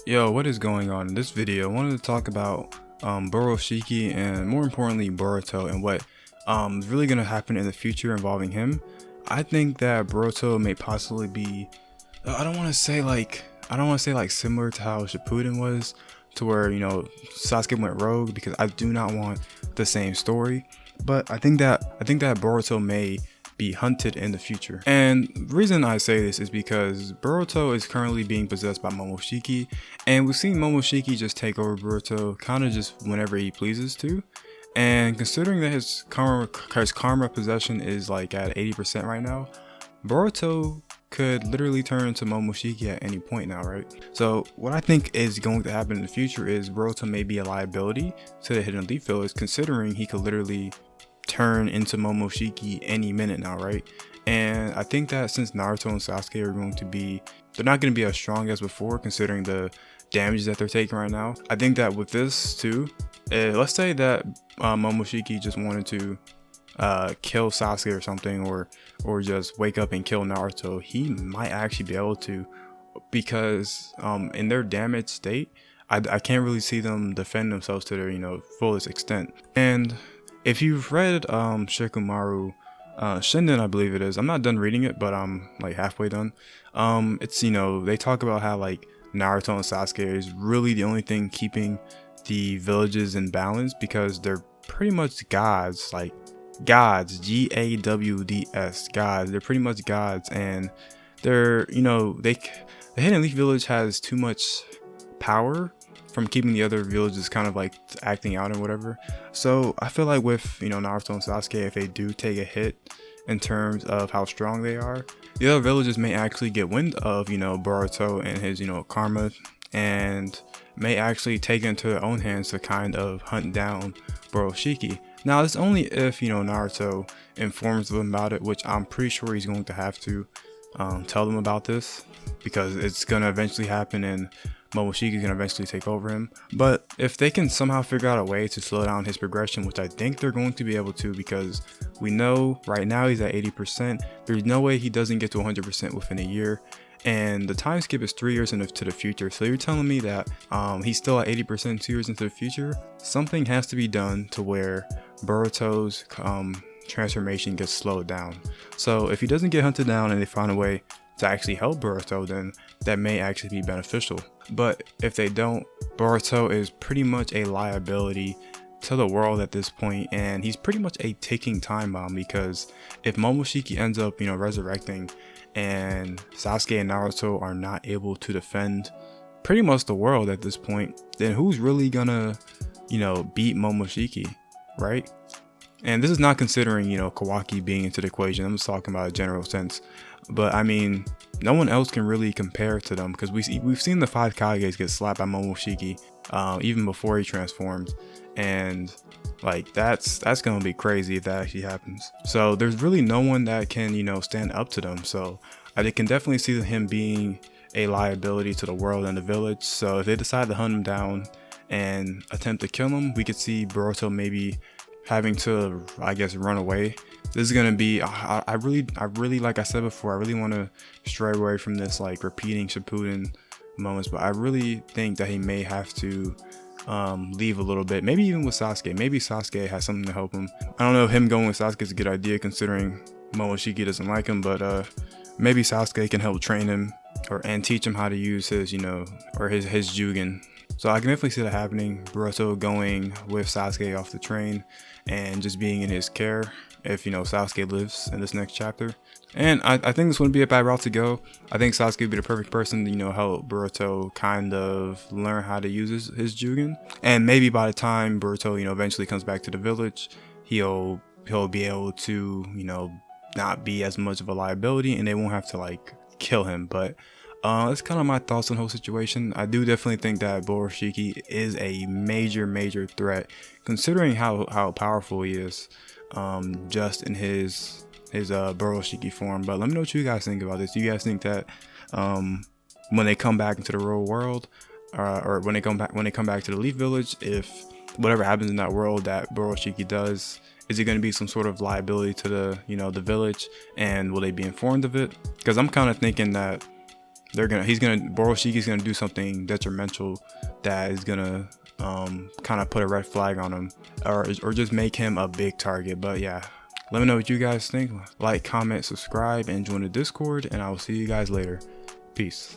Yo, what is going on? In this video, I wanted to talk about Boroshiki and more importantly Boruto and what is really going to happen in the future involving him. I think that Boruto may possibly be I don't want to say like similar to how Shippuden was, to where Sasuke went rogue, because I do not want the same story. But I think that Boruto may be hunted in the future. And the reason I say this is because Boruto is currently being possessed by Momoshiki, and we've seen Momoshiki just take over Boruto kind of just whenever he pleases to. And considering that his karma possession is like at 80% right now, Boruto could literally turn into Momoshiki at any point now, right? So what I think is going to happen in the future is Boruto may be a liability to the Hidden Leaf Village, considering he could literally turn into Momoshiki any minute now, right? And I think that since Naruto and Sasuke are they're not going to be as strong as before, considering the damage that they're taking right now. I think that with this too, let's say that Momoshiki just wanted to kill Sasuke or something, or just wake up and kill Naruto, he might actually be able to, because in their damaged state, I can't really see them defend themselves to their fullest extent. And if you've read Shikamaru Shinden, I believe it is. I'm not done reading it, but I'm like halfway done. It's they talk about how like Naruto and Sasuke is really the only thing keeping the villages in balance, because they're pretty much gods, like gods, GAWDS, gods. They're pretty much gods, and they're the Hidden Leaf Village has too much power from keeping the other villages kind of like acting out and whatever. So I feel like with Naruto and Sasuke, if they do take a hit in terms of how strong they are, the other villages may actually get wind of Boruto and his karma, and may actually take it into their own hands to kind of hunt down Boroshiki. Now it's only if Naruto informs them about it, which I'm pretty sure he's going to have to tell them about this, because it's gonna eventually happen and Momoshiki is gonna eventually take over him. But if they can somehow figure out a way to slow down his progression, which I think they're going to be able to, because we know right now he's at 80%. There's no way he doesn't get to 100% within a year. And the time skip is 3 years into the future. So you're telling me that he's still at 80% 2 years into the future? Something has to be done to where Boruto's transformation gets slowed down. So if he doesn't get hunted down and they find a way to actually help Boruto, then that may actually be beneficial. But if they don't, Boruto is pretty much a liability to the world at this point, and he's pretty much a ticking time bomb, because if Momoshiki ends up resurrecting and Sasuke and Naruto are not able to defend pretty much the world at this point, then who's really gonna beat Momoshiki, right? And this is not considering Kawaki being into the equation. I'm just talking about a general sense. But I mean, no one else can really compare to them, because we've seen the 5 Kages get slapped by Momoshiki even before he transformed, and like that's gonna be crazy if that actually happens. So there's really no one that can stand up to them. So I can definitely see him being a liability to the world and the village. So if they decide to hunt him down and attempt to kill him, we could see Boruto maybe having to, I guess, run away. This is gonna be I really, like I said before, I really want to stray away from this like repeating Shippuden moments, but I really think that he may have to leave a little bit, maybe even with Sasuke. Maybe Sasuke has something to help him. I don't know if him going with Sasuke is a good idea, considering Momoshiki doesn't like him, but maybe Sasuke can help train him and teach him how to use his or his Jugen. So I can definitely see that happening. Boruto going with Sasuke off the train and just being in his care if Sasuke lives in this next chapter. And I think this wouldn't be a bad route to go. I think Sasuke would be the perfect person to help Boruto kind of learn how to use his Jugen. And maybe by the time Boruto eventually comes back to the village, he'll be able to not be as much of a liability, and they won't have to like kill him. But that's kind of my thoughts on the whole situation. I do definitely think that Boroshiki is a major threat, considering how powerful he is, just in his Boroshiki form. But let me know what you guys think about this. Do you guys think that when they come back into the real world, or when they come back to the Leaf Village, if whatever happens in that world that Boroshiki does, is it going to be some sort of liability to the the village, and will they be informed of it? Because I'm kind of thinking that Boroshiki's gonna do something detrimental that is gonna kind of put a red flag on him, or just make him a big target. But yeah, let me know what you guys think. Like, comment, subscribe, and join the Discord, and I will see you guys later. Peace.